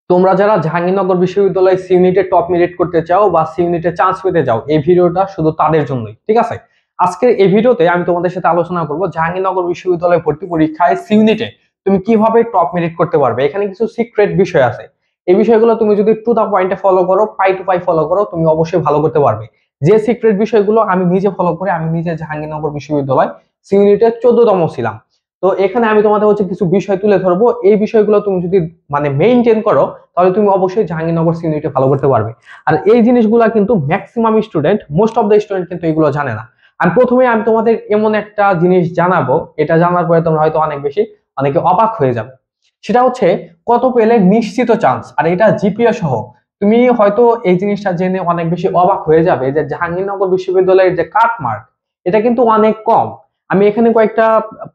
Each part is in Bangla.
তোমরা যারা জাহাঙ্গীরনগর বিশ্ববিদ্যালয় সি ইউনিটে টপ মেরিট করতে চাও বা সি ইউনিটে চান্স পেতে চাও, এই ভিডিওটা শুধু তাদের জন্যই। ঠিক আছে, আজকের এই ভিডিওতে আমি তোমাদের সাথে আলোচনা করব জাহাঙ্গীরনগর বিশ্ববিদ্যালয় ভর্তি পরীক্ষায় সি ইউনিটে তুমি কিভাবে টপ মেরিট করতে পারবে। এখানে কিছু সিক্রেট বিষয় আছে, এই বিষয়গুলো তুমি যদি টু দা পয়েন্টে ফলো করো, পাই টু পাই ফলো করো, তুমি অবশ্যই ভালো করতে পারবে। যে সিক্রেট বিষয়গুলো আমি নিজে ফলো করে, আমি নিজে জাহাঙ্গীরনগর বিশ্ববিদ্যালয় সি ইউনিটে 14তম ছিলাম। তো এখানে আমি তোমাদের হচ্ছে কিছু বিষয় তুলে ধরবো, এই বিষয়গুলো তুমি যদি মেইনটেইন করো, তাহলে তুমি অবশ্যই জাহাঙ্গীরনগর সি ইউনিটে ভালো করতে পারবে। আর এই জিনিসগুলা কিন্তু maximum student, most of the student কিন্তু এগুলো জানে না। আর প্রথমে আমি তোমাদের এমন একটা জিনিস জানাবো, এটা জানার পরে তোমরা হয়তো অনেকে অবাক হয়ে যাবে। সেটা হচ্ছে কত পেলে নিশ্চিত চান্স, আর এটা জিপিএ সহ। তুমি হয়তো এই জিনিসটা জেনে অনেক বেশি অবাক হয়ে যাবে যে জাহাঙ্গীরনগর বিশ্ববিদ্যালয়ের যে কাট মার্ক, এটা কিন্তু অনেক কম। আমি এখানে কয়েকটা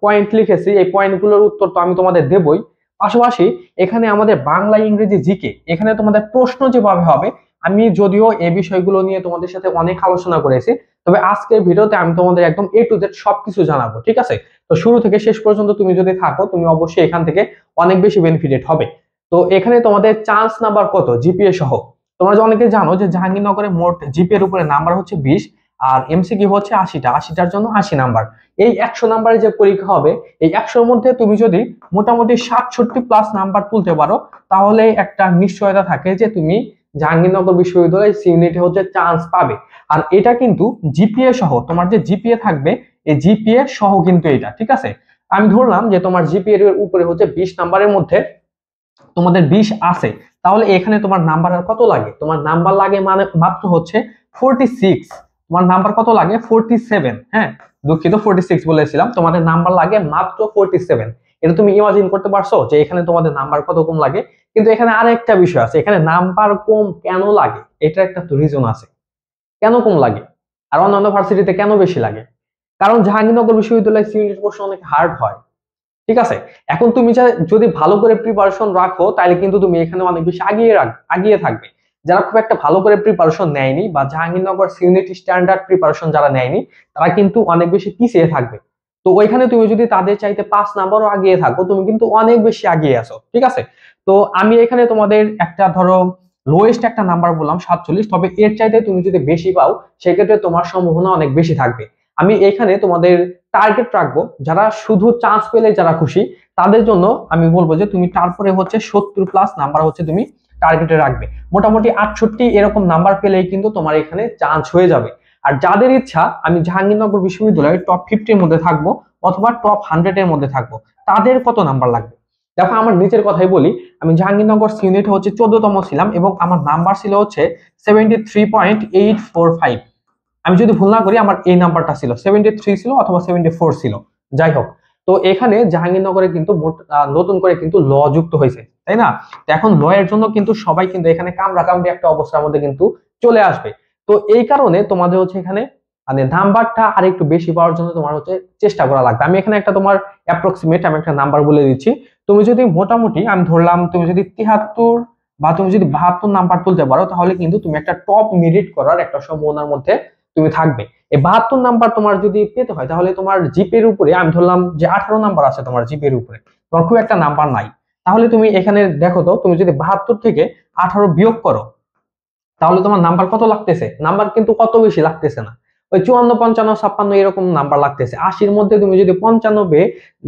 পয়েন্ট লিখেছি, এই পয়েন্টগুলোর উত্তর তো আমি তোমাদের দেবই। পাশাপাশি এখানে আমাদের বাংলা ইংরেজি জিকে, এখানে তোমাদের প্রশ্ন যেভাবে হবে, আমি যদিও এই বিষয়গুলো নিয়ে তোমাদের সাথে অনেক আলোচনা করেছি, তবে আজকের ভিডিওতে আমি তোমাদের একদম এ টু জেড সবকিছু জানাবো। ঠিক আছে, তো শুরু থেকে শেষ পর্যন্ত তুমি যদি থাকো, তুমি অবশ্যই এখান থেকে অনেক বেশি বেনিফিটেড হবে। তো এখানে তোমাদের চান্স নাম্বার কত জিপিএ সহ, তোমরা যে অনেকে জানো যে জাহাঙ্গীরনগরে মোট জিপিএ এর উপরে নাম্বার হচ্ছে 20, আর এমসিকিউ হচ্ছে 80টা, 80টার জন্য 80 নাম্বার। এই 100 নাম্বারের যে পরীক্ষা হবে, এই 100-র মধ্যে তুমি যদি মোটামুটি 67 প্লাস নাম্বার তুলতে পারো, তাহলে একটা নিশ্চয়তা থাকে যে তুমি জাহাঙ্গীরনগর বিশ্ববিদ্যালয় সি ইউনিটে হচ্ছে চান্স পাবে। আর এটা কিন্তু জিপিএ সহ, তোমার যে জিপিএ থাকবে, এই জিপিএ সহ কিন্তু এটা। ঠিক আছে, আমি ধরলাম যে তোমার জিপিএ এর উপরে হচ্ছে 20 নাম্বারের মধ্যে তোমাদের 20 আছে, তাহলে এখানে তোমার নাম্বার আর কত লাগে? তোমার নাম্বার লাগে মানে মাত্র হচ্ছে 46। তোমার নাম্বার কত লাগে? 47। হ্যাঁ, দুঃখিত, 46 বলেছিলাম। তোমাদের নাম্বার লাগে মাত্র 47। এটা তুমি ইমাজিন করতে পারছো যে এখানে তোমাদের নাম্বার কত কম লাগে? কিন্তু এখানে আরেকটা বিষয় আছে, এখানে নাম্বার কম কেন লাগে, এটা একটা তো রিজন আছে কেন কম লাগে, আর অন্যান্য ভার্সিটিতে কেন বেশি লাগে। কারণ জাহাঙ্গীরনগর বিশ্ববিদ্যালয় সিভিল প্রশ্ন অনেক হার্ড হয়। ঠিক আছে, এখন তুমি যদি ভালো করে প্রিপারেশন রাখো, তাহলে কিন্তু তুমি এখানে অনেক বেশি আগিয়ে থাকবে। যারা খুব একটা ভালো করে প্রিপারেশন নেয়নি, বা জাহাঙ্গীরনগর সিউনিটি স্ট্যান্ডার্ড প্রিপারেশন যারা নেয়নি, তারা কিন্তু অনেক বেশি পিছিয়ে থাকবে। তো ওইখানে তুমি যদি তাদের চাইতে 5 নাম্বারও আগিয়ে থাকো, তুমি কিন্তু অনেক বেশি আগিয়ে আছো। ঠিক আছে, তো আমি এখানে তোমাদের একটা ধরো লোয়েস্ট একটা নাম্বার বললাম 47, তবে এর চাইতে তুমি যদি বেশি পাও, সেক্ষেত্রে তোমার সম্ভাবনা অনেক বেশি থাকবে। আমি এখানে তোমাদের টার্গেট রাখবো, যারা শুধু চান্স পেলে যারা খুশি, তাদের জন্য আমি বলবো যে তুমি তারপরে হচ্ছে 70 প্লাস নাম্বার হচ্ছে তুমি টার্গেটে রাখবে। মোটামুটি 68 এরকম নাম্বার পেলেই কিন্তু তোমার এখানে চান্স হয়ে যাবে। আর যাদের ইচ্ছা আমি জাহাঙ্গীরনগর বিশ্ববিদ্যালয়ের টপ 50 এর মধ্যে থাকবো অথবা টপ 100 এর মধ্যে থাকবো, তাদের কত নাম্বার লাগবে? দেখো, আমার নিজের কথাই বলি, আমি জাহাঙ্গীরনগর ইউনিটে হচ্ছে 14তম ছিলাম এবং আমার নাম্বার ছিল হচ্ছে 73.845। আমি যদি ভুল না করি, আমার এই নাম্বারটা ছিল 73 ছিল অথবা 74 ছিল, যাই হোক। তো এখানে জাহাঙ্গীরনগরে কিন্তু নতুন করে কিন্তু ল যুক্ত হয়েছে, তাই না? তো এখন ল এর জন্য কিন্তু সবাই কিন্তু এখানে কামড়াকামড়ি একটা অবস্থার মধ্যে কিন্তু চলে আসবে। তো এই কারণে তোমাদের হচ্ছে এখানে নাম্বারটা আর একটু বেশি পাওয়ার জন্য তোমার হচ্ছে চেষ্টা করা লাগবে। আমি এখানে একটা তোমার অ্যাপ্রক্সিমেট আমি একটা নাম্বার বলে দিচ্ছি। তুমি যদি মোটামুটি, আমি ধরলাম তুমি যদি 73 বা তুমি যদি 72 নাম্বার তুলতে পারো, তাহলে কিন্তু তুমি একটা টপ মেরিট করার একটা সম্ভাবনার মধ্যে তুমি থাকবে। এই 72 নাম্বার তোমার যদি পেতে হয়, তাহলে তোমার জিপের উপরে, আমি ধরলাম যে 18 নাম্বার আছে তোমার জিপের উপরে, তোমার খুব একটা নাম্বার নাই, তাহলে তুমি এখানে দেখো তো, তুমি যদি 72 থেকে 18 বিয়োগ করো, তাহলে তোমার নাম্বার কত লাগতেছে? নাম্বার কিন্তু কত বেশি লাগতেছে না, ওই 54, 55, 56 এরকম নাম্বার লাগতেছে। 80-র মধ্যে তুমি যদি 95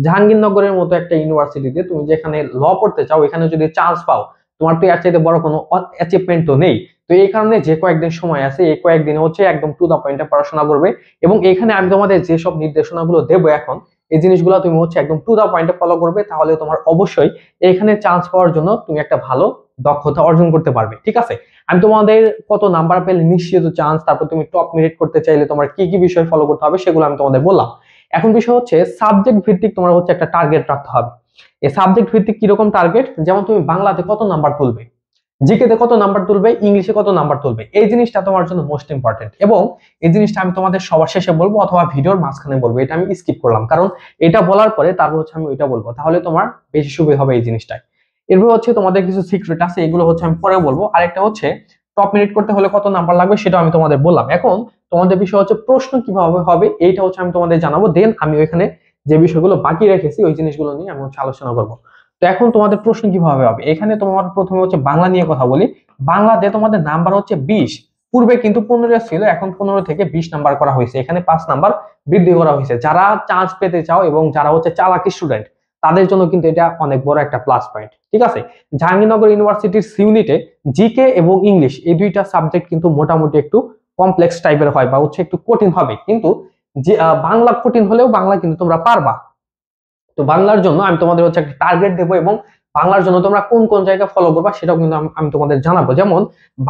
জাহাঙ্গীরনগরের মতো একটা ইউনিভার্সিটিতে তুমি যেখানে ল পড়তে চাও, এখানে যদি চান্স পাও, তোমার তো এর চাইতে বড় কোনো অ্যাচিভমেন্ট তো নেই। তো এই কারণে যে কয়েকদিন সময় আছে, এই কয়েকদিনে হচ্ছে একদম টু দা পয়েন্টে পড়াশোনা করবে। এবং এখানে আমি তোমাদের যেসব নির্দেশনাগুলো দেবো এখন, এই জিনিসগুলো তুমি হচ্ছে একদম টু দা পয়েন্টে ফলো করবে, তাহলে তোমার অবশ্যই এখানে চান্স পাওয়ার জন্য তুমি একটা ভালো দক্ষতা অর্জন করতে পারবে। ঠিক আছে, আমি তোমাদের কত নাম্বার পেলে নিশ্চিত চান্স, তারপর তুমি টপ মেরিট করতে চাইলে তোমার কি কি বিষয় ফলো করতে হবে, সেগুলো আমি তোমাদের বললাম। এখন বিষয় হচ্ছে সাবজেক্ট ভিত্তিক তোমার হচ্ছে একটা টার্গেট রাখতে হবে। এই সাবজেক্ট ভিত্তিক কিরকম টার্গেট? যেমন তুমি বাংলাতে কত নাম্বার তুলবে, জিকেতে কত নাম্বার তুলবে, ইংলিশে কত নাম্বার তুলবে, এই জিনিসটা তোমার জন্য মোস্ট ইম্পর্টেন্ট। এবং এই জিনিসটা আমি তোমাদের সবার শেষে বলবো অথবা ভিডিওর মাঝখানে বলবো, এটা আমি স্কিপ করলাম, কারণ এটা বলার পরে তারপর হচ্ছে আমি ওইটা বলবো, তাহলে তোমার বেশি সুবিধা হবে এই জিনিসটাই। এরপর হচ্ছে তোমাদের কিছু সিক্রেট আছে, এগুলো হচ্ছে আমি পরে বলবো। আরেকটা হচ্ছে টপ মেরিট করতে হলে কত নাম্বার লাগবে, সেটা আমি তোমাদের বললাম। এখন তোমাদের বিষয় হচ্ছে প্রশ্ন কিভাবে হবে, এইটা হচ্ছে আমি তোমাদের জানাবো। দেন আমি ওইখানে যে বিষয়গুলো বাকি রেখেছি, ওই জিনিসগুলো নিয়ে আমি হচ্ছে আলোচনা করবো। তো এখন তোমাদের প্রশ্ন কিভাবে হবে, এখানে তোমার প্রথমে হচ্ছে বাংলা নিয়ে কথা বলি। বাংলাতে তোমাদের নাম্বার হচ্ছে 20, পূর্বে কিন্তু 15 ছিল, এখন 15 থেকে 20 নাম্বার করা হয়েছে, এখানে 5 নাম্বার বৃদ্ধি করা হয়েছে। যারা চান্স পেতে চাও এবং যারা হচ্ছে চালাকি স্টুডেন্ট তাদের জন্য কিন্তু এটা অনেক বড় একটা প্লাস পয়েন্ট, ঠিক আছে। জাহাঙ্গীরনগর ইউনিভার্সিটির ইউনিটে জিকে এবং ইংলিশ এই দুইটা সাবজেক্ট কিন্তু মোটামুটি একটু কমপ্লেক্স টাইপের হয় বা হচ্ছে একটু কঠিন হবে, কিন্তু যে বাংলা কঠিন হলেও বাংলা কিন্তু তোমরা পারবা। তো বাংলার জন্য আমি তোমাদের হচ্ছে একটা টার্গেট দেবো এবং বাংলার জন্য তোমরা কোন কোন জায়গা ফলো করবা সেটাও কিন্তু আমি তোমাদের জানাবো। যেমন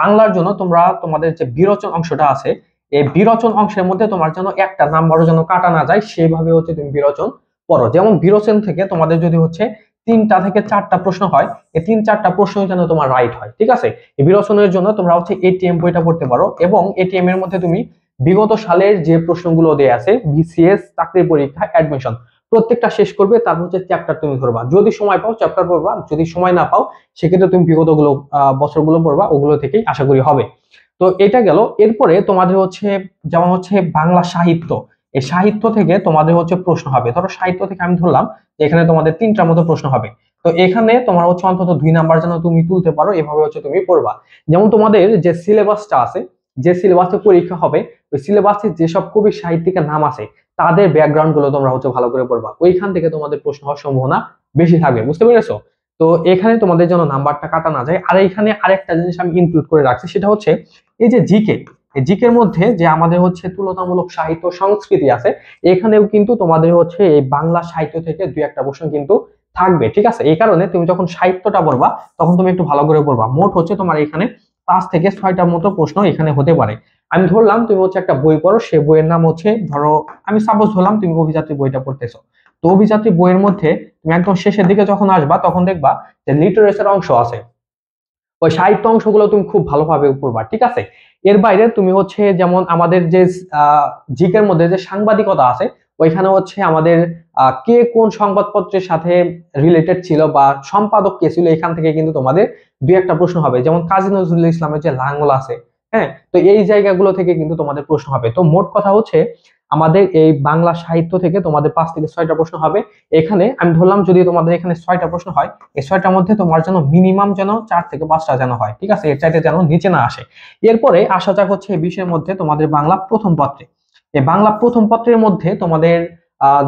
বাংলার জন্য তোমরা তোমাদের যে বিরোচন অংশটা আছে, এই বিরোচন অংশের মধ্যে তোমার যেন একটা নাম্বারও যেন কাটা না যায় সেইভাবে হচ্ছে তুমি বিরোচন পড়ো। যেমন বিরোচন থেকে তোমাদের যদি হচ্ছে 3টা থেকে 4টা প্রশ্ন হয়, এই 3-4টা প্রশ্ন যেন তোমার রাইট হয়, ঠিক আছে। এই বিরোচনের জন্য তোমরা হচ্ছে এটিএম বইটা পড়তে পারো এবং এটিএম এর মধ্যে তুমি বিগত সালের যে প্রশ্নগুলো দেয়া আছে বিসিএস চাকরি পরীক্ষা অ্যাডমিশন প্রত্যেকটা শেষ করবে, তারপর হচ্ছে চ্যাপ্টার তুমি ধরবা, যদি সময় পাও চ্যাপ্টার পড়বা, যদি সময় না পাও সেক্ষেত্রে তুমি বিগত গুলো বছরগুলো পড়বা, ওগুলো থেকেই আশা করি হবে। তো এটা গেল। এরপরে তোমাদের হচ্ছে যেমন হচ্ছে বাংলা সাহিত্য, এই সাহিত্য থেকে তোমাদের হচ্ছে প্রশ্ন হবে। ধরো সাহিত্য থেকে আমি ধরলাম যে এখানে তোমাদের 3টার মতো প্রশ্ন হবে, তো এখানে তোমার হচ্ছে অন্তত 2 নাম্বার যেন তুমি তুলতে পারো, এভাবে হচ্ছে তুমি পড়বা। যেমন তোমাদের যে সিলেবাসটা আছে, যে সিলেবাসে পরীক্ষা হবে, ওই সিলেবাসে যেসব কবি সাহিত্যিকের নাম আছে তাদের ব্যাকগ্রাউন্ড গুলো তোমরা হচ্ছে ভালো করে পড়বা, ওইখান থেকে তোমাদের প্রশ্ন হওয়ার সম্ভাবনা বেশি থাকবে, বুঝতে পেরেছো? তো এখানে তোমাদের যেন নাম্বারটা কাটা না যায়। আর এখানে আরেকটা জিনিস আমি ইনক্লুড করে রাখছি, সেটা হচ্ছে এই যে জিকে, এই জিকের মধ্যে যে আমাদের হচ্ছে তুলনামূলক সাহিত্য সংস্কৃতি আছে, এখানেও কিন্তু তোমাদের হচ্ছে এই বাংলা সাহিত্য থেকে 2-1টা প্রশ্ন কিন্তু থাকবে, ঠিক আছে। এই কারণে তুমি যখন সাহিত্যটা পড়বা তখন তুমি একটু ভালো করে পড়বা। মোট হচ্ছে তোমার এখানে 5 থেকে 6টার মতো প্রশ্ন এখানে হতে পারে। আমি ধরলাম তুমি হচ্ছে একটা বই পড়ো, সে বইয়ের নাম হচ্ছে, ধরো আমি সাপোজ ধরলাম তুমি অভিযাত্রী বইটা পড়তেছো, তো অভিযাত্রী বইয়ের মধ্যে তুমি একদম শেষের দিকে যখন আসবা তখন দেখবা যে লিটারেচার অংশ আছে, ওই সাহিত্য অংশগুলো তুমি খুব ভালোভাবে পড়বা, ঠিক আছে। এর বাইরে তুমি হচ্ছে যেমন আমাদের যে জিকের মধ্যে যে সাংবাদিকতা আছে, ওইখানে হচ্ছে আমাদের কে কোন সংবাদপত্রের সাথে রিলেটেড ছিল বা সম্পাদক কে ছিল, এখান থেকে কিন্তু তোমাদের 2-1টা প্রশ্ন হবে। যেমন কাজী নজরুল ইসলামের যে লাঙ্গল আছে, হ্যাঁ, তো এই জায়গাগুলো থেকে কিন্তু তোমাদের প্রশ্ন হবে। তো মোট কথা হচ্ছে আমাদের এই বাংলা সাহিত্য থেকে তোমাদের 5 থেকে 6টা প্রশ্ন হবে। এখানে আমি ধরলাম যদি তোমাদের এখানে 6টা প্রশ্ন হয়, এই 6টার মধ্যে তোমার যেন মিনিমাম যেন 4 থেকে 5টা যেন হয়, ঠিক আছে, এর চাইতে যেন নিচে না আসে। এরপরে আসা যাক হচ্ছে এই বিষয়ের মধ্যে তোমাদের বাংলা প্রথম পত্রে। এই বাংলা প্রথম পত্রের মধ্যে তোমাদের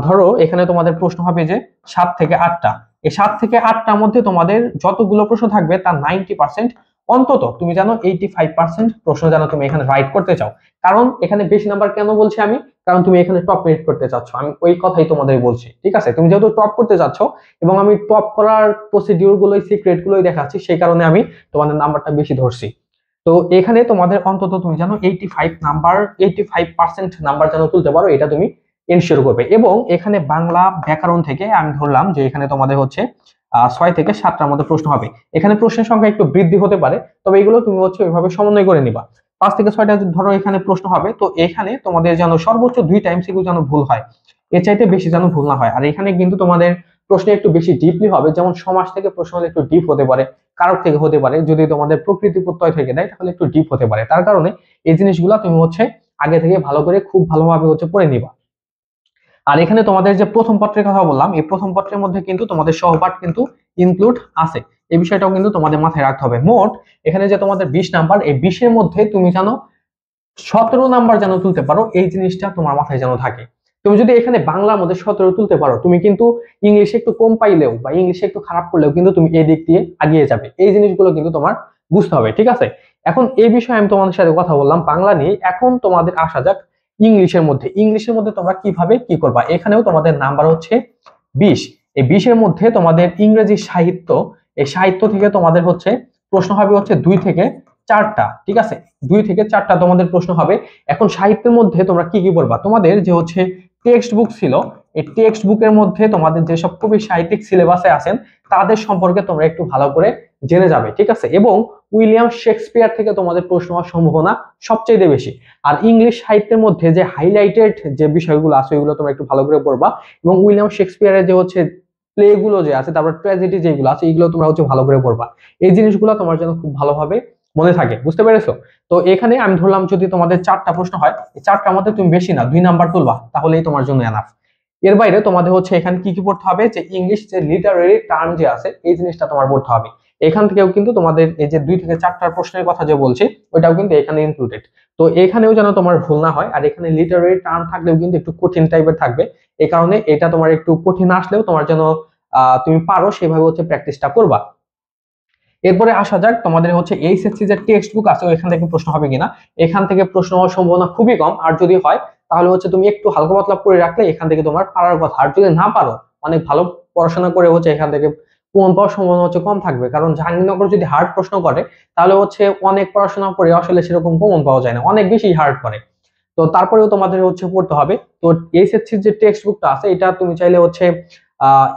ধরো এখানে তোমাদের প্রশ্ন হবে যে 7 থেকে 8টা। এই 7 থেকে 8টার মধ্যে তোমাদের যতগুলো প্রশ্ন থাকবে তার 90% অন্তত তুমি জানো 85% প্রশ্ন যেন তুমি এখানে রাইট করতে চাও। কারণ এখানে বেশি নাম্বার কেন বলছি আমি, কারণ তুমি এখানে টপ মেরিট করতে চাচ্ছ, আমি ওই কথাই তোমাদের বলছি, ঠিক আছে। তুমি যেহেতু টপ করতে চাচ্ছ এবং আমি টপ করার প্রসিডিউর গুলোই সিক্রেট গুলোই দেখাচ্ছি, সেই কারণে আমি তোমাদের নাম্বারটা বেশি ধরছি। তো এখানে তোমাদের অন্তত তুমি জানো 85% নাম্বার যেন তুলতে পারো, এটা তুমি এনশিওর করবে। এবং এখানে বাংলা ব্যাকরণ থেকে আমি ধরলাম যে এখানে তোমাদের হচ্ছে 6 থেকে 7টার মধ্যে প্রশ্ন হবে। এখানে প্রশ্নের সংখ্যা একটু বৃদ্ধি হতে পারে, তবে এগুলো তুমি হচ্ছে ওইভাবে সমন্বয় করে নিবা। 5 থেকে 6টা ধরো এখানে প্রশ্ন হবে, তো এখানে তোমাদের যেন সর্বোচ্চ 2টা এমসিকিউ যেন ভুল হয়, এর চাইতে বেশি যেন ভুল না হয়। আর এখানে কিন্তু তোমাদের প্রশ্ন একটু বেশি ডিপলি হবে, যেমন সমাজ থেকে প্রশ্ন হলে একটু ডিপ হতে পারে, কারক থেকে হতে পারে, যদি তোমাদের প্রকৃতি প্রত্যয় থেকে দেয় তাহলে একটু ডিপ হতে পারে। তার কারণে এই জিনিসগুলো তুমি হচ্ছে আগে থেকে ভালো করে খুব ভালোভাবে হচ্ছে পড়ে নিবা। আর এখানে তোমাদের যে প্রথম পত্রের কথা বললাম, এই প্রথম পত্রের মধ্যে কিন্তু তোমাদের সহপাঠ কিন্তু ইনক্লুড আছে, এই বিষয়টাও কিন্তু তোমাদের মাথায় রাখতে হবে। মোট এখানে যে তোমাদের 20 নাম্বার, এই 20-এর মধ্যে তুমি জানো 17 নাম্বার যেন তুলতে পারো, এই জিনিসটা তোমার মাথায় যেন থাকে। তুমি যদি এখানে বাংলার মধ্যে 17 তুলতে পারো, তুমি কিন্তু ইংলিশে একটু কম পাইলেও বা ইংলিশে একটু খারাপ করলেও কিন্তু তুমি এই দিক দিয়ে এগিয়ে যাবে। এই জিনিসগুলো কিন্তু তোমার বুঝতে হবে, ঠিক আছে। এখন এই বিষয়ে আমি তোমাদের সাথে কথা বললাম বাংলা নিয়ে, এখন তোমাদের আসা যাক ইংলিশের মধ্যে। ইংলিশের মধ্যে তোমরা কিভাবে কি করবা, এখানেও তোমাদের নাম্বার হচ্ছে 20। এই 20-এর মধ্যে তোমাদের ইংরেজি সাহিত্য, এই সাহিত্য থেকে তোমাদের হচ্ছে প্রশ্ন হবে হচ্ছে 2 থেকে 4টা, ঠিক আছে, 2 থেকে 4টা তোমাদের প্রশ্ন হবে। এখন সাহিত্যের মধ্যে তোমরা কি কি পড়বা, তোমাদের যে হচ্ছে টেক্সট বুক ছিল, এই টেক্সট বুকের মধ্যে তোমাদের যেসব কবি সাহিত্যিক সিলেবাসে আছেন তাদের সম্পর্কে তোমরা একটু ভালো করে জেনে যাবে, ঠিক আছে। এবং উইলিয়াম শেক্সপিয়ার থেকে তোমাদের প্রশ্ন হওয়ার সম্ভাবনা সবচেয়ে বেশি। আর ইংলিশ সাহিত্যের মধ্যে যে হাইলাইটেড যে বিষয়গুলো আছে ওইগুলো তোমরা একটু ভালো করে পড়বা। এবং উইলিয়াম শেক্সপিয়ারের যে হচ্ছে প্লে গুলো যে আছে, তারপর ট্র্যাজেডি যেগুলো আছে, এইগুলো তোমরা হচ্ছে ভালো করে পড়বা। এই জিনিসগুলো তোমার জন্য খুব ভালোভাবে মনে থাকে, বুঝতে পেরেছো? তো এখানে আমি ধরলাম যদি তোমাদের 4টা প্রশ্ন হয়, এই 4টার মধ্যে তুমি বেশি না 2 নাম্বার তুলবা, তাহলেই তোমার জন্য এনাফ। এর বাইরে তোমাদের হচ্ছে এখানে কি কি পড়তে হবে, যে ইংলিশ যে লিটারেরি টার্ম যে আছে এই জিনিসটা তোমার পড়তে হবে। এখান থেকেও কিন্তু তোমাদের এই যে 2 থেকে 4টা প্রশ্নের কথা যে বলছি ওইটাও কিন্তু এখানে ইনক্লুডেড। তো এখানেও যেন তোমার ভুল না হয়। আর এখানে লিটারেরি টার্ম থাকলেও কিন্তু একটু কঠিন টাইপের থাকবে, এই কারণে এটা তোমার একটু কঠিন আসলেও তোমার যেন তুমি পারো সেভাবে হচ্ছে প্র্যাকটিসটা করবা। এরপরে আসা যাক তোমাদের হচ্ছে এইচএসসি যে টেক্সট বুক আছে ওইখান থেকে প্রশ্ন হবে কিনা। এখান থেকে প্রশ্ন হওয়ার সম্ভাবনা খুবই কম, আর যদি হয় তাহলে হচ্ছে তুমি একটু হালকা পাতলা করে রাখলে এখান থেকে তোমার পারার কথা। আর যদি না পারো, অনেক ভালো পড়াশোনা করে হচ্ছে এখান থেকে কমন পাওয়ার সম্ভাবনা হচ্ছে কম থাকবে, কারণ জাহাঙ্গীরনগর যদি হার্ড প্রশ্ন করে তাহলে হচ্ছে অনেক পড়াশোনা করে আসলে সেরকম কমন পাওয়া যায় না, অনেক বেশি হার্ড করে। তো তারপরেও তোমাদের হচ্ছে পড়তে হবে। তো এইচএসসির যে টেক্সট বুকটা আছে এটা তুমি চাইলে হচ্ছে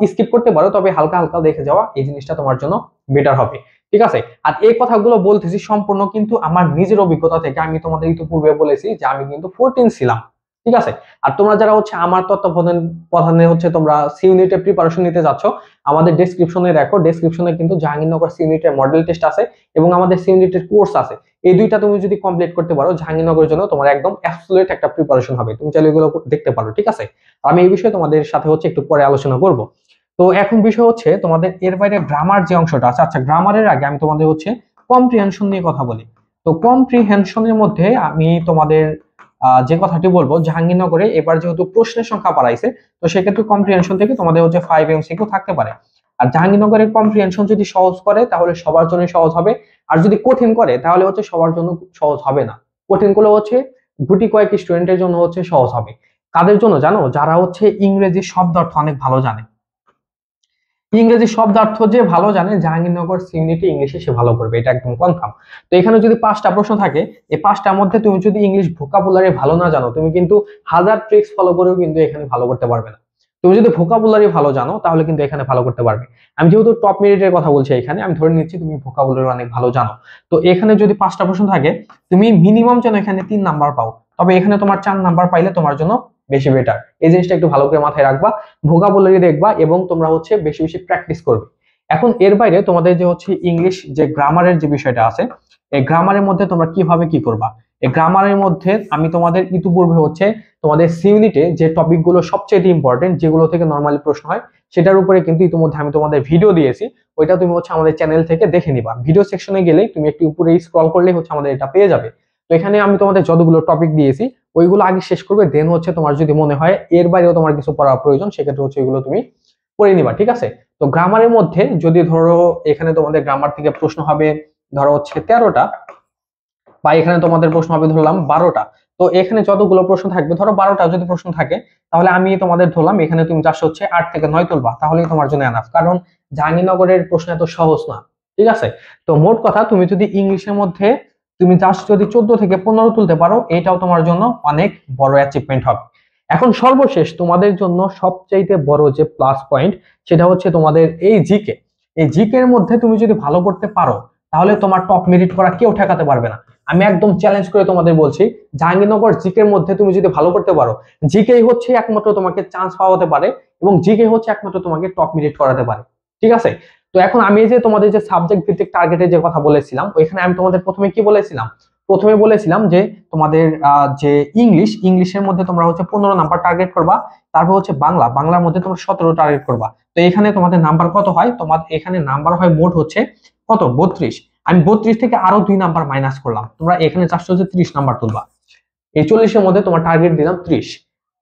স্কিপ করতে পারো, তবে হালকা হালকা দেখে যাওয়া এই জিনিসটা তোমার জন্য বেটার হবে, ঠিক আছে। আর এই কথাগুলো বলতেছি সম্পূর্ণ কিন্তু আমার নিজের অভিজ্ঞতা থেকে। আমি তোমাদের ইতিপূর্বে বলেছি যে আমি কিন্তু 14 ছিলাম, ঠিক আছে। আর তোমরা যারা হচ্ছে আমার তত্ত্বাবধানে হচ্ছে তোমরা সি ইউনিটের প্রিপারেশন নিতে যাচ্ছ, আমাদের ডেসক্রিপশনে দেখো, ডেসক্রিপশনে কিন্তু জাহাঙ্গীরনগর সি ইউনিটের মডেল টেস্ট আছে এবং আমাদের সি ইউনিটের কোর্স আছে। এই দুইটা তুমি যদি কমপ্লিট করতে পারো জাহাঙ্গীরনগরের জন্য তোমার একদম অ্যাবসলিউট একটা প্রিপারেশন হবে। তুমি চাইলে এগুলো দেখতে পারো, ঠিক আছে। আমি এই বিষয়ে তোমাদের সাথে হচ্ছে একটু পরে আলোচনা করব। তো এখন বিষয় হচ্ছে তোমাদের এর বাইরে গ্রামার যে অংশটা আছে। আচ্ছা, গ্রামারের আগে আমি তোমাদের হচ্ছে কম্প্রিহেনশন নিয়ে কথা বলি। তো কম্প্রিহেনশনের মধ্যে আমি তোমাদের যে কথাটি বলবো, জাহাঙ্গীরনগরে এবার যেহেতু প্রশ্নের সংখ্যা বাড়াইছে, তো সেক্ষেত্রে কম্প্রিহেনশন থেকে তোমাদের হচ্ছে 5 MCQ থাকতে পারে। আর জাহাঙ্গীরনগরের কম্প্রিহেনশন যদি সহজ করে তাহলে সবার জন্য সহজ হবে, আর যদি কঠিন করে তাহলে হচ্ছে সবার জন্য সহজ হবে না। কঠিন করলে হচ্ছে গুটি কয়েক স্টুডেন্টের জন্য হচ্ছে সহজ হবে। কাদের জন্য জানো? যারা হচ্ছে ইংরেজি শব্দার্থ অনেক ভালো জানে। ইংরেজি শব্দার্থ যে ভালো জানে জাহাঙ্গীরনগর সিউনিটি ইংলিশে সে ভালো করবে, এটা একদম কনফার্ম। তো এখানে যদি 5টা প্রশ্ন থাকে, এই 5টার মধ্যে তুমি যদি ইংলিশ ভোকাবুলারি ভালো না জানো, তুমি কিন্তু হাজার ট্রিক্স ফলো করেও কিন্তু এখানে ভালো করতে পারবে না। তুমি যদি ভোকাবুলারি ভালো জানো তাহলে কিন্তু এখানে ভালো করতে পারবে। আমি যেহেতু টপ মেরিটের কথা বলছি এখানে, আমি ধরে নিচ্ছি তুমি ভোকাবুলারি অনেক ভালো জানো। তো এখানে যদি 5টা প্রশ্ন থাকে, তুমি মিনিমাম যেন এখানে 3 নাম্বার পাও, তবে এখানে তোমার 4 নাম্বার পাইলে তোমার জন্য বেশি বেটার। এই জিনিসটা একটু ভালো করে মাথায় রাখবা, ভোকাবুলারি দেখবা এবং তোমরা হচ্ছে বেশি বেশি প্র্যাকটিস করবে। এখন এর বাইরে তোমাদের যে হচ্ছে ইংলিশ যে গ্রামারের যে বিষয়টা আছে, এই গ্রামারের মধ্যে তোমরা কিভাবে কি করবা। এই গ্রামারের মধ্যে আমি তোমাদের ইতিপূর্বে হচ্ছে তোমাদের সি ইউনিটে যে টপিকগুলো সবচেয়ে ইম্পর্টেন্ট, যেগুলো থেকে নর্মালি প্রশ্ন হয়, সেটার উপরে কিন্তু ইতিমধ্যে আমি তোমাদের ভিডিও দিয়েছি। ওইটা তুমি হচ্ছে আমাদের চ্যানেল থেকে দেখে নিবা। ভিডিও সেকশনে গেলেই তুমি একটু উপরে স্ক্রল করলেই হচ্ছে আমাদের এটা পেয়ে যাবে। তো এখানে আমি তোমাদের যতগুলো টপিক দিয়েছি ওইগুলো আগে শেষ করবে, দেন হচ্ছে তোমার যদি মনে হয় এর বাইরেও তোমার কিছু পড়ার প্রয়োজন, সেক্ষেত্রে হচ্ছে ওইগুলো তুমি পড়ে নিবা, ঠিক আছে। তো গ্রামারের মধ্যে যদি ধরো এখানে তোমাদের গ্রামার থেকে প্রশ্ন হবে ধরো হচ্ছে 13টা, বা এখানে তোমাদের প্রশ্ন হবে ধরলাম 12টা। তো এখানে যতগুলো প্রশ্ন থাকবে, ধরো 12টা যদি প্রশ্ন থাকে, তাহলে আমি তোমাদের ধরলাম এখানে তুমি চারশো হচ্ছে 8 থেকে 9 তুলবা, তাহলেই তোমার জন্য এনাফ। কারণ জাহাঙ্গীরনগরের প্রশ্ন এত সহজ না, ঠিক আছে। তো মোট কথা, তুমি যদি ইংলিশের মধ্যে তুমি জাস্ট যদি 14 থেকে 15 তুলতে পারো, এটাও তোমার জন্য অনেক বড় অ্যাচিভমেন্ট হবে। এখন সর্বশেষ তোমাদের জন্য সবচাইতে বড় যে প্লাস পয়েন্ট, সেটা হচ্ছে তোমাদের এই জিকে। এই জিকে এর মধ্যে তুমি যদি ভালো করতে পারো তাহলে তোমার টপ মেরিট করা কেউ ঠেকাতে পারবে না। আমি একদম চ্যালেঞ্জ করে তোমাদের বলছি, জাহাঙ্গীরনগর জিকে এর মধ্যে তুমি যদি ভালো করতে পারো, জিকে হচ্ছে একমাত্র তোমাকে চান্স পাওয়াতে পারে এবং জিকে হচ্ছে একমাত্র তোমাকে টপ মেরিট করাতে পারে, ঠিক আছে। তো এখন আমি যে তোমাদের যে সাবজেক্ট ভিত্তিক টার্গেটের যে কথা বলেছিলাম, ওইখানে আমি তোমাদের প্রথমে কি বলেছিলাম? প্রথমে বলেছিলাম যে তোমাদের যে ইংলিশের মধ্যে তোমরা হচ্ছে 15 নাম্বার টার্গেট করবা, তারপর হচ্ছে বাংলার মধ্যে তোমরা 17 টার্গেট করবা। তো এখানে তোমাদের নাম্বার কত হয়? তোমার এখানে নাম্বার হয় মোট হচ্ছে কত? 32। আমি 32 থেকে আরো 2 নাম্বার মাইনাস করলাম, তোমরা এখানে চারশো হচ্ছে 30 নাম্বার তুলবা। এই 40-এর মধ্যে তোমার টার্গেট দিলাম 30।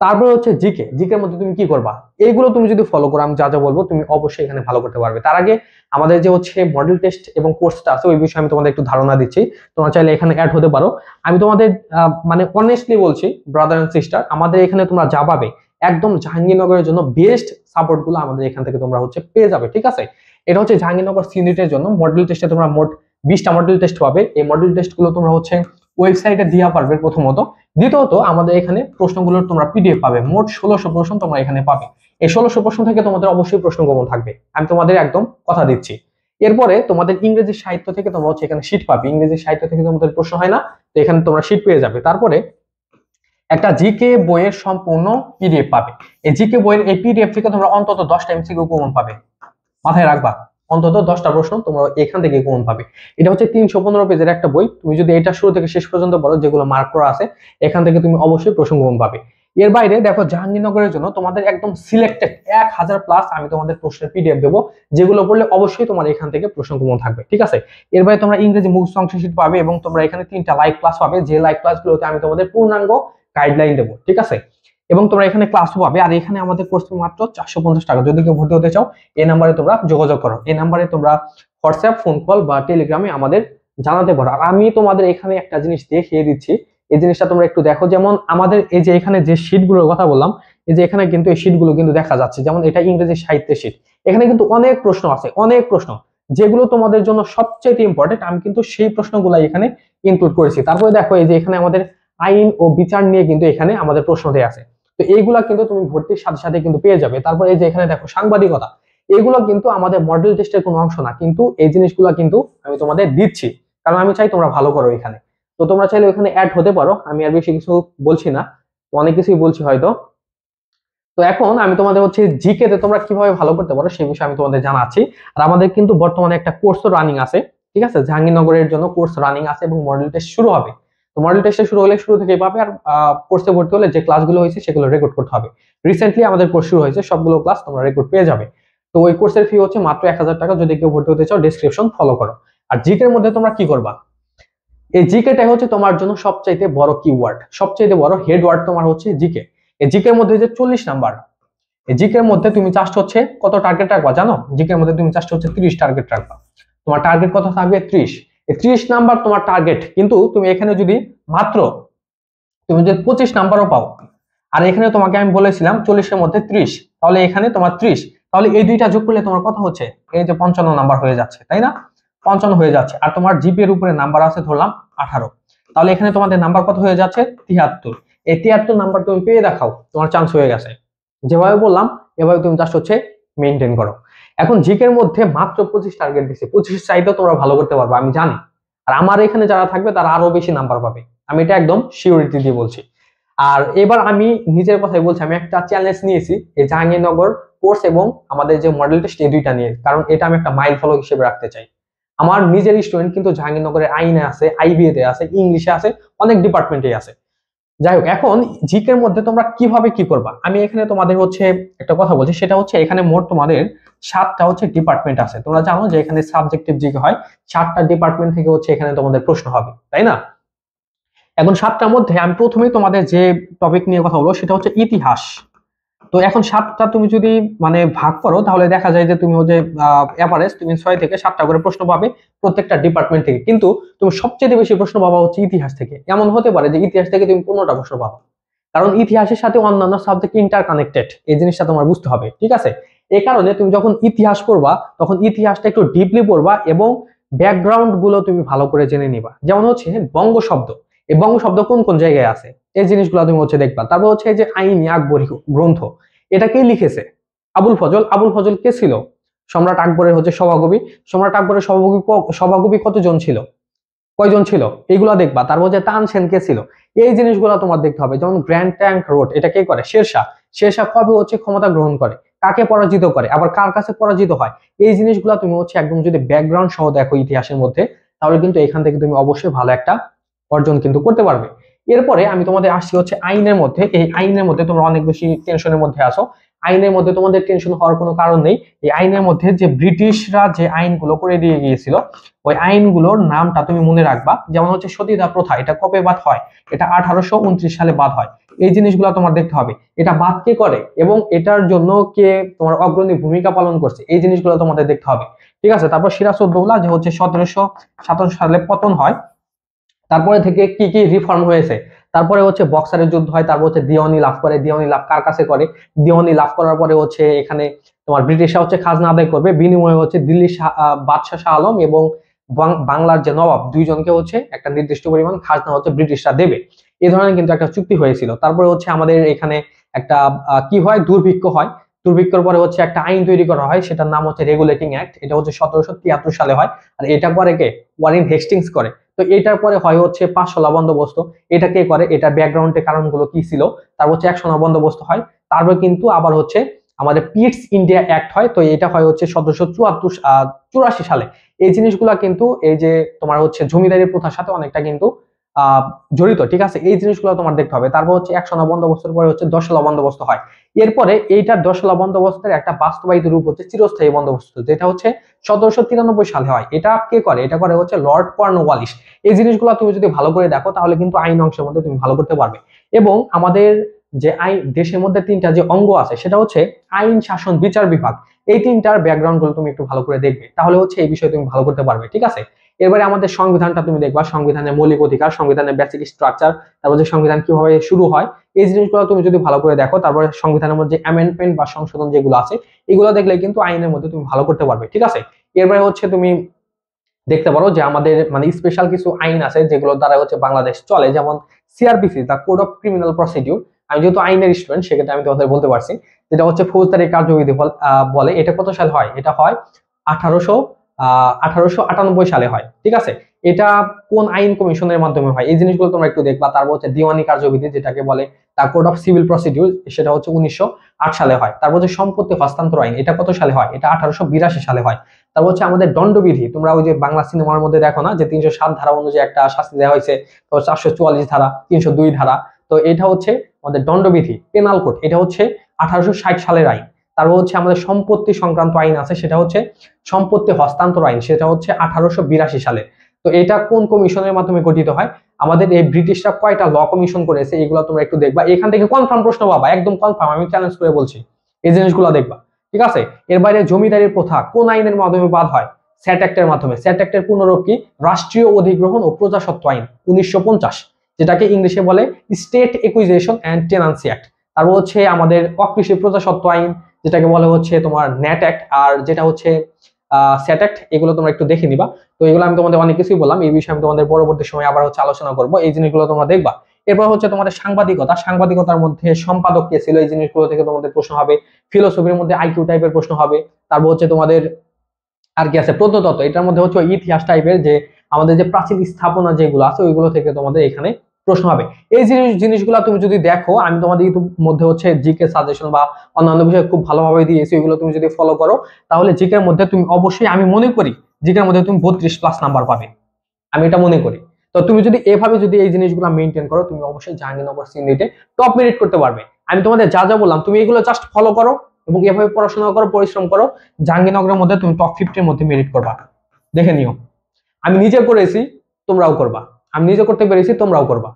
তারপর হচ্ছে জিকে মধ্যে তুমি কি করবা? এইগুলো তুমি যদি ফলো করো, আমি যা যা বলবো তুমি অবশ্যই এখানে ভালো করতে পারবে। তার আগে আমাদের যে হচ্ছে মডেল টেস্ট এবং কোর্সটা আছে ওই বিষয়ে আমি তোমাদের একটু ধারণা দিচ্ছি, তোমরা চাইলে এখানে অ্যাড হতে পারো। আমি তোমাদের মানে অনেস্টলি বলছি ব্রাদার এন্ড সিস্টার, আমাদের এখানে তোমরা যা পাবে একদম জাহাঙ্গীরনগরের জন্য বেস্ট সাপোর্ট গুলো আমাদের এখান থেকে তোমরা হচ্ছে পেয়ে যাবে, ঠিক আছে। এটা হচ্ছে জাহাঙ্গীরনগর সিউনিটের জন্য মডেল টেস্টে তোমরা মোট 20টা মডেল টেস্ট পাবে। এই মডেল টেস্ট গুলো তোমরা হচ্ছে ওয়েবসাইটে দেওয়া পারবে প্রথমত। দ্বিতীয়ত আমাদের এখানে প্রশ্নগুলোর তোমরা পিডিএফ পাবে, মোট 1600 প্রশ্ন তোমরা এখানে পাবে। এই 1600 প্রশ্ন থেকে তোমাদের অবশ্যই প্রশ্ন কমন থাকবে, আমি তোমাদের একদম কথা দিচ্ছি। এরপরে তোমাদের ইংরেজি সাহিত্য থেকে তোমরা হচ্ছে এখানে শীট পাবে, ইংরেজি সাহিত্য থেকে তোমাদের প্রশ্ন হয় না, তো এখানে তোমরা শীট পেয়ে যাবে। তারপরে একটা জিকে বইয়ের সম্পূর্ণ পিডিএফ পাবে। এই জিকে বইয়ের এই পিডিএফ থেকে তোমরা অন্তত 10টা এমসিকিউ কমন পাবে, মাথায় রাখবা। অন্তত 10টা প্রশ্ন তোমরা এখান থেকে কমন পাবে। এটা হচ্ছে 315 পেজের একটা বই, তুমি যদি এটা শুরু থেকে শেষ পর্যন্ত পড়ো, যেগুলো মার্ক করা আছে এখান থেকে তুমি অবশ্যই প্রশ্ন কমন পাবে। এর বাইরে দেখো জাহাঙ্গীরনগরের জন্য তোমাদের একদম সিলেক্টেড 1000+ আমি তোমাদের প্রশ্নের পিডিএফ দেবো, যেগুলো পড়লে অবশ্যই তোমার এখান থেকে প্রশ্ন কমন থাকবে, ঠিক আছে। এর বাইরে তোমরা ইংরেজি মুখস্থ অংশ শিট পাবে এবং তোমরা এখানে 3টা লাইভ ক্লাস পাবে, যে লাইভ ক্লাসগুলোতে আমি তোমাদের পূর্ণাঙ্গ গাইডলাইন দেবো, ঠিক আছে। এবং তোমরা এখানে ক্লাসও পাবে। আর এখানে আমাদের কোর্স মাত্র 450 টাকা। যদি কেউ ভর্তি হতে চাও এই নাম্বারে তোমরা যোগাযোগ করো, এই নাম্বারে তোমরা হোয়াটসঅ্যাপ, ফোন কল বা টেলিগ্রামে আমাদের জানাতে পারো। আর আমি তোমাদের এখানে একটা জিনিস দেখিয়ে দিচ্ছি, এই জিনিসটা তোমরা একটু দেখো। যেমন আমাদের এই যে এখানে যে শীটগুলোর কথা বললাম, এই যে এখানে কিন্তু এই শীটগুলো কিন্তু দেখা যাচ্ছে, যেমন এটা ইংরেজি সাহিত্যের শীট। এখানে কিন্তু অনেক প্রশ্ন আছে, অনেক প্রশ্ন, যেগুলো তোমাদের জন্য সবচেয়ে ইম্পর্টেন্ট। আমি কিন্তু সেই প্রশ্নগুলো এখানে ইনক্লুড করেছি। তারপরে দেখো এই যে এখানে আমাদের আইন ও বিচার নিয়ে কিন্তু এখানে আমাদের প্রশ্ন দেয়া আছে। তো এইগুলা কিন্তু তুমি ভর্তির সাথে সাথে কিন্তু পেয়ে যাবে। তারপরে এই যে এখানে দেখো সাংবাদিকতা, এগুলো কিন্তু আমাদের মডেল টেস্টের কোনো অংশ না, কিন্তু এই জিনিসগুলো কিন্তু আমি তোমাদের দিচ্ছি, কারণ আমি চাই তোমরা ভালো করো এখানে। তো তোমরা চাইলে ওখানে অ্যাড হতে পারো, আমি আর বেশি কিছু বলছি না, অনেক কিছুই বলছি হয়তো। তো এখন আমি তোমাদের হচ্ছে জিকে তে তোমরা কিভাবে ভালো করতে পারো সেই বিষয়ে আমি তোমাদের জানাচ্ছি। আর আমাদের কিন্তু বর্তমানে একটা কোর্স রানিং আছে, ঠিক আছে, জাহাঙ্গীরনগরের জন্য কোর্স রানিং আছে এবং মডেল টেস্ট শুরু হবে। তো মডেল টেস্টে শুরু হলে শুরু থেকেই পাবে। আর কোর্সে ভর্তি হলে যে ক্লাসগুলো হয়েছে সেগুলো রেকর্ড করতে হবে। রিসেন্টলি আমাদের কোর্স শুরু হয়েছে, সবগুলো ক্লাস তোমরা রেকর্ড পেয়ে যাবে। তো ওই কোর্সের ফি হচ্ছে মাত্র 1000 টাকা। যদি কেউ ভর্তি হতে চাও ডেসক্রিপশন ফলো করো। আর জিকের মধ্যে তোমরা কি করবা, এই জিকেটাই হচ্ছে তোমার জন্য সবচাইতে বড় কিওয়ার্ড, সবচাইতে বড় হেডওয়ার্ড তোমার হচ্ছে জিকে। এই জিকের মধ্যে যে 40 নাম্বার, এই জিকের মধ্যে তুমি চাষ্ট হচ্ছে কত টার্গেট রাখবা জানো? জিকের মধ্যে তুমি চাষ্ট হচ্ছে 30 টার্গেট রাখবা। তোমার টার্গেট কত থাকবে? 30। এই 30 নাম্বার তোমার টার্গেট, কিন্তু তুমি এখানে যদি মাত্র তুমি যদি 25 নাম্বারও পাও, আর এখানে তোমাকে আমি বলেছিলাম 40-এর মধ্যে 30, তাহলে এখানে তোমার 30, তাহলে এই দুইটা যোগ করলে তোমার কত হচ্ছে? এই যে 55 নাম্বার হয়ে যাচ্ছে, তাই না? 55 হয়ে যাচ্ছে। আর তোমার জিপি এর উপরে নাম্বার আছে ধরলাম 18, তাহলে এখানে তোমাদের নাম্বার কত হয়ে যাচ্ছে? 73। এই 73 নাম্বার তুমি পেয়ে দেখাও, তোমার চান্স হয়ে গেছে। যেভাবে বললাম এভাবে তুমি জাস্ট হচ্ছে মেইনটেইন করো। এখন জিকের মধ্যে মাত্র 25 টার্গেট দিছে, 25 চাইতেও তোমরা ভালো করতে পারবে আমি জানি। আর আমার এখানে যারা থাকবে তারা আরো বেশি নাম্বার পাবে, আমি এটা একদম সিউরিটি দিয়ে বলছি। আর এবার আমি নিজের কথাই বলছি, আমি একটা চ্যালেঞ্জ নিয়েছি এই জাহাঙ্গীরনগর কোর্স এবং আমাদের যে মডেল টেস্ট, এই দুইটা নিয়ে, কারণ এটা আমি একটা মাইল ফলক হিসেবে রাখতে চাই। আমার নিজের স্টুডেন্ট কিন্তু জাহাঙ্গীরনগরের আইনে আছে, আইবিএ তে আছে, ইংলিশে আছে, অনেক ডিপার্টমেন্টে আছে। যাই হোক, এখন জিকের মধ্যে তোমরা কিভাবে কি করবা, আমি এখানে তোমাদের হচ্ছে একটা কথা বলছি, সেটা হচ্ছে এখানে মোট তোমাদের 7টা হচ্ছে ডিপার্টমেন্ট আছে। তোমরা জানো যে এখানে সাবজেক্টিভ জিকে হয়, 7টা ডিপার্টমেন্ট থেকে হচ্ছে এখানে তোমাদের প্রশ্ন হবে, তাই না? এখন 7টার মধ্যে আমি প্রথমেই তোমাদের যে টপিক নিয়ে কথা বলবো সেটা হচ্ছে ইতিহাস। তো এখন 7টা তুমি যদি মানে ভাগ করো, তাহলে দেখা যায় যে তুমি হচ্ছে এভারেজ তুমি 6 থেকে 7টা করে প্রশ্ন পাবে প্রত্যেকটা ডিপার্টমেন্ট থেকে, কিন্তু তুমি সবচেয়ে বেশি প্রশ্ন পাবা হচ্ছে ইতিহাস থেকে। এমন হতে পারে যে ইতিহাস থেকে তুমি 15টা প্রশ্ন পাবা, কারণ ইতিহাসের সাথে অন্যান্য সাবজেক্ট ইন্টারকানেক্টেড, এই জিনিসটা তোমার বুঝতে হবে, ঠিক আছে। এই কারণে তুমি যখন ইতিহাস পড়বা তখন ইতিহাসটা একটু ডিপলি পড়বা এবং ব্যাকগ্রাউন্ড গুলো তুমি ভালো করে জেনে নিবা। যেমন হচ্ছে বঙ্গ শব্দ, এই বঙ্গ শব্দ কোন কোন জায়গায় আছে, এই জিনিসগুলো তুমি হচ্ছে দেখবা। তারপর হচ্ছে এই যে আইনি আকবরী গ্রন্থ, এটা কে লিখেছে? আবুল ফজল। আবুল ফজল কে ছিল? সম্রাট আকবরের হচ্ছে সভাকবি। সম্রাট আকবরের সভাকবি কতজন ছিল, কয়জন ছিল, এইগুলো দেখবা। তারপর যে তানসেন কে ছিল, এই জিনিসগুলো তোমার দেখতে হবে। যেমন গ্র্যান্ড ট্যাঙ্ক রোড, এটা কে করে? শেরশাহ। শেরশাহ কবে হচ্ছে ক্ষমতা গ্রহণ করে, কাকে পরাজিত করে, আবার কার কাছে পরাজিত হয়, এই জিনিসগুলো তুমি হচ্ছে একদম যদি ব্যাকগ্রাউন্ড সহ দেখো ইতিহাসের মধ্যে, তাহলে কিন্তু এখান থেকে তুমি অবশ্যই ভালো একটা অর্জন কিন্তু করতে পারবে। এরপরে আমি তোমাদের আসছি হচ্ছে আইনের মধ্যে। এই আইনের মধ্যে তোমরা অনেক বেশি টেনশনের মধ্যে আছো। আইনের মধ্যে তোমাদের টেনশন হওয়ার কোনো কারণ নেই। এই আইনের মধ্যে যে ব্রিটিশরা যে আইনগুলো করে দিয়ে গিয়েছিল, ওই আইনগুলোর নামটা তুমি মনে রাখবা। যেমন হচ্ছে সতীদাহ প্রথা, এটা কবে বাদ হয়? এটা 1829 সালে বাদ হয়। এই জিনিসগুলো তোমার দেখতে হবে, এটা বাদ কে করে এবং এটার জন্য কে তোমার অগ্রণী ভূমিকা পালন করছে, এই জিনিসগুলো তোমাদের দেখতে হবে, ঠিক আছে। তারপর সিরাজউদ্দৌলা যে হচ্ছে 1757 সালে পতন হয়, তারপরে থেকে কি কি রিফর্ম হয়েছে। তারপরে হচ্ছে বক্সারের যুদ্ধ হয়, তারপর হচ্ছে দিওয়ানি লাভ করে। দিওয়ানি লাভ কার কাছে করে? দিওয়ানি লাভ করার পরে হচ্ছে এখানে তোমার ব্রিটিশরা হচ্ছে খাজনা আদায় করবে, বিনিময়ে হচ্ছে দিল্লি বাদশাহ শাহ আলম এবং বাংলার যে নবাব, দুইজনকে হচ্ছে একটা নির্দিষ্ট পরিমাণ খাজনা হচ্ছে ব্রিটিশরা দেবে। এই ধরনের কিন্তু একটা চুক্তি হয়েছিল। তারপরে হচ্ছে আমাদের এখানে একটা কি হয়, দুর্ভিক্ষ হয়। দুর্ভিক্ষর পরে হচ্ছে একটা আইন তৈরি করা হয়, সেটার নাম হচ্ছে রেগুলেটিং অ্যাক্ট। এটা হচ্ছে 1773 সালে হয়। আর এটা করে কে? ওয়ারেন হেস্টিংস করে। তো এটার পরে হয় হচ্ছে 500 বন্দোবস্ত। এটা কে করে? এটা ব্যাকগ্রাউন্ডে কারণগুলো কি ছিল। তারপর হচ্ছে 100 বন্দোবস্ত হয়। তারপর কিন্তু আবার হচ্ছে আমাদের পিটস ইন্ডিয়া অ্যাক্ট হয়। তো এটা হয় হচ্ছে 1784 সালে। এই জিনিসগুলা কিন্তু এই যে তোমার হচ্ছে জমিদারি প্রথার সাথে অনেকটা কিন্তু জড়িত, ঠিক আছে? এই জিনিসগুলো তোমার দেখতে হবে। তারপর হচ্ছে 109 বন্দোবস্তের পরে হচ্ছে 10 বন্দোবস্ত হয়। এরপরে এইটার 10 বন্দোবস্তের একটা বাস্তবায়িত রূপ হচ্ছে চিরস্থায়ী বন্দোবস্ত, যেটা হচ্ছে 1793 সালে হয়। এটা কে করে? এটা করে হচ্ছে লর্ড কর্নওয়ালিস। এই জিনিসগুলো তুমি যদি ভালো করে দেখো তাহলে কিন্তু আইন অংশের মধ্যে তুমি ভালো করতে পারবে। এবং আমাদের যে আইন, দেশের মধ্যে তিনটা যে অঙ্গ আছে সেটা হচ্ছে আইন, শাসন, বিচার বিভাগ। এই তিনটার ব্যাকগ্রাউন্ড গুলো তুমি একটু ভালো করে দেখবে, তাহলে হচ্ছে এই বিষয়ে তুমি ভালো করতে পারবে, ঠিক আছে? এবারে আমাদের সংবিধানটা তুমি দেখবা, সংবিধানের মৌলিক অধিকার, সংবিধানের বেসিক স্ট্রাকচার, তারপর যে সংবিধান কিভাবে শুরু হয়, এই জিনিসগুলো তুমি যদি ভালো করে দেখো, তারপরে সংবিধানের মধ্যে অ্যামেন্ডমেন্ট বা সংশোধন যেগুলো আছে এগুলো দেখলে কিন্তু আইনের মধ্যে তুমি ভালো করতে পারবে, ঠিক আছে? এরপরে হচ্ছে তুমি দেখতে পারো যে আমাদের মানে স্পেশাল কিছু আইন আছে যেগুলোর দ্বারা হচ্ছে বাংলাদেশ চলে, যেমন CrPC, the code of criminal procedure. আমি যেহেতু আইনের স্টুডেন্ট সেক্ষেত্রে আমি তোমাদের বলতে পারছি, যেটা হচ্ছে ফৌজদারি কার্যবিধি বলে। এটা কত সালে হয়? এটা হয় 1898 সালে হয়, ঠিক আছে? এটা কোন আইন কমিশনের মাধ্যমে হয় এই জিনিসগুলো তোমরা একটু দেখবা। তারপর হচ্ছে দিওয়ানি কার্যবিধি, যেটাকে বলে the code of civil procedure, সেটা হচ্ছে 1908 সালে হয়। তারপর হচ্ছে সম্পত্তি হস্তান্তর আইন, এটা কত সালে হয়? এটা 1882 সালে হয়। তারপর হচ্ছে আমাদের দণ্ডবিধি, তোমরা ওই যে বাংলা সিনেমার মধ্যে দেখো না যে 307 ধারা অনুযায়ী একটা শাস্তি দেওয়া হয়েছে, তো 444 ধারা, 302 ধারা। তো এটা হচ্ছে আমাদের দণ্ডবিধি, পেনাল কোড, এটা হচ্ছে 1860 সালের আইন। তারপর হচ্ছে আমাদের সম্পত্তি সংক্রান্ত আইন আছে, সেটা হচ্ছে সম্পত্তি হস্তান্তর আইন, সেটা হচ্ছে 1882 সালে। তো এটা কোন কমিশনের মাধ্যমে গঠিত হয়? আমাদের এই ব্রিটিশরা কয়টা ল কমিশন করেছে এগুলো তোমরা একটু দেখবা। এখান থেকে কনফার্ম প্রশ্ন পাবা, একদম কনফার্ম, আমি চ্যালেঞ্জ করে বলছি। এই জিনিসগুলো দেখবা, ঠিক আছে? এর বাইরে জমিদারির প্রথা কোন আইনের মাধ্যমে বাদ হয়? স্যাট অ্যাক্টের মাধ্যমে। স্যাট অ্যাক্টের পুনরূপ কি? রাষ্ট্রীয় অধিগ্রহণ ও প্রজাস্বত্ব আইন 1950, যেটাকে ইংলিশে বলে state acquisition and tenancy act. তারপর হচ্ছে আমাদের অকৃষি প্রজাস্বত্ব আইন, যেটাকে বলে হচ্ছে তোমার ন্যাট অ্যাক্ট, আর যেটা হচ্ছে স্যাট অ্যাক্ট। এগুলো তোমরা একটু দেখে নিবা। তো এগুলো আমি তোমাদের অনেক কিছুই বললাম, এই বিষয়ে আমি তোমাদের পরবর্তী সময় আবার হচ্ছে আলোচনা করবো, এই জিনিসগুলো তোমরা দেখবা। এরপর হচ্ছে তোমাদের সাংবাদিকতা, সাংবাদিকতার মধ্যে সম্পাদক কে ছিল, এই জিনিসগুলো থেকে তোমাদের প্রশ্ন হবে। ফিলোসফির মধ্যে আইকিউ টাইপের প্রশ্ন হবে। তারপর হচ্ছে তোমাদের আর কি আছে, প্রত্নতত্ত্ব, এটার মধ্যে হচ্ছে ইতিহাস টাইপের, যে আমাদের যে প্রাচীন স্থাপনা যেগুলো আছে ওইগুলো থেকে তোমাদের এখানে প্রশ্ন হবে। এই জিনিসগুলো তুমি যদি দেখো, আমি তোমাদের ইউটিউব মধ্যে হচ্ছে জিকে সাজেশন বা অন্যান্য বিষয় খুব ভালোভাবে দিয়েছি, ওইগুলো তুমি যদি ফলো করো তাহলে জিকের মধ্যে তুমি অবশ্যই, আমি মনে করি জিকের মধ্যে তুমি 32+ নাম্বার পাবে, আমি এটা মনে করি। তো তুমি যদি এভাবে যদি এই জিনিসগুলো মেনটেন করো, তুমি অবশ্যই জাহাঙ্গীরনগর সিউনিটে টপ মেরিট করতে পারবে। আমি তোমাদের যা যা বললাম তুমি এগুলো জাস্ট ফলো করো এবং এভাবে পড়াশোনা করো, পরিশ্রম করো, জাহাঙ্গীরনগরের মধ্যে তুমি টপ 50-এর মধ্যে মেরিট করবা। দেখে নিও, আমি নিজে করেছি, তোমরাও করবা। আমি নিজে করতে পেরেছি, তোমরাও করবা।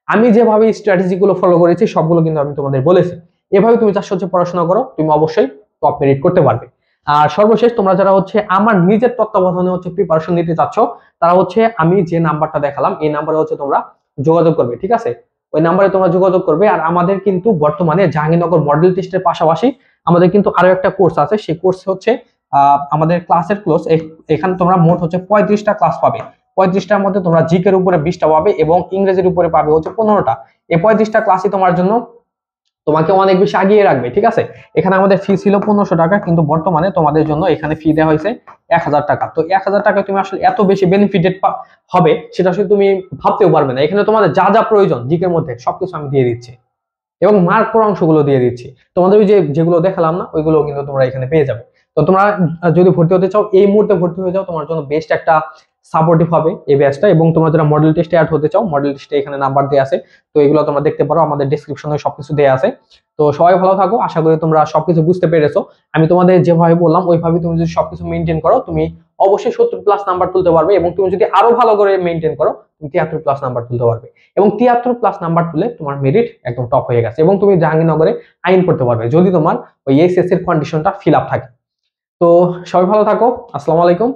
আমি যেভাবে স্ট্র্যাটেজি গুলো ফলো করেছি সবগুলো কিন্তু আমি তোমাদের বলেছি। এভাবে তুমি চার হচ্ছে পড়াশোনা করো, তুমি অবশ্যই টপ মেরিট করতে পারবে। আর সর্বশেষ, তোমরা যারা হচ্ছে আমার নিজের তত্ত্বাবধানে হচ্ছে প্রিপারেশন নিতে চাচ্ছ, তারা হচ্ছে আমি যে নাম্বারটা দেখালাম এই নাম্বারে হচ্ছে তোমরা যোগাযোগ করবে, ঠিক আছে? ওই নাম্বারে তোমরা যোগাযোগ করবে। আর আমাদের কিন্তু বর্তমানে জাহাঙ্গীরনগর মডেল টেস্টের পাশাপাশি আমাদের কিন্তু আরো একটা কোর্স আছে, সেই কোর্স হচ্ছে আমাদের ক্লাসের ক্লোজ। এখানে তোমরা মোট হচ্ছে 35টা ক্লাস পাবে। 35টার মধ্যে তোমরা জিকের উপরে 20টা পাবে এবং ইংরেজির উপরে পাবে হচ্ছে 15টা। এই 35টা ক্লাসই তোমার জন্য তোমাকে অনেক বেশি আগিয়ে রাখবে, ঠিক আছে? এখানে আমাদের ফি ছিল 1500 টাকা, কিন্তু বর্তমানে তোমাদের জন্য এখানে ফি দেওয়া হয়েছে 1000 টাকা। তো 1000 টাকা তুমি আসলে এত বেশি বেনিফিটেড হবে সেটা আসলে তুমি ভাবতেও পারবে না। এখানে তোমাদের যা যা প্রয়োজন জিকের মধ্যে সবকিছু আমি দিয়ে দিচ্ছি এবং মার্ক করা অংশগুলো দিয়ে দিচ্ছি। তোমাদের ওই যেগুলো দেখালাম না ওইগুলো কিন্তু তোমরা এখানে পেয়ে যাবে। তো তোমরা যদি ভর্তি হতে চাও এই মুহূর্তে ভর্তি হয়ে যাও, তোমার জন্য বেস্ট একটা সাপোর্টিভ হবে এই ব্যাচটা। এবং তোমরা যারা মডেল টেস্টে অ্যাড হতে চাও, মডেল টেস্টে এখানে নাম্বার দেওয়া আছে, তো এগুলো তোমরা দেখতে পারো, আমাদের ডেসক্রিপশনে সবকিছু দেওয়া আছে। তো সবাই ভালো থাকো, আশা করি তোমরা সবকিছু বুঝতে পেরেছো। আমি তোমাদের যেভাবে বললাম ওইভাবে তুমি যদি সবকিছু মেনটেন করো, তুমি অবশ্যই 70+ নাম্বার তুলতে পারবে। এবং তুমি যদি আরো ভালো করে মেনটেন করো, তুমি 73+ নাম্বার তুলতে পারবে। এবং 73+ নাম্বার তুলে তোমার মেরিট একদম টপ হয়ে গেছে এবং তুমি জাহাঙ্গীরনগরে আইন পড়তে পারবে যদি তোমার ওই এইচএসসি এর কন্ডিশনটা ফিল আপ থাকে। তো সবাই ভালো থাকো, আসসালামু আলাইকুম।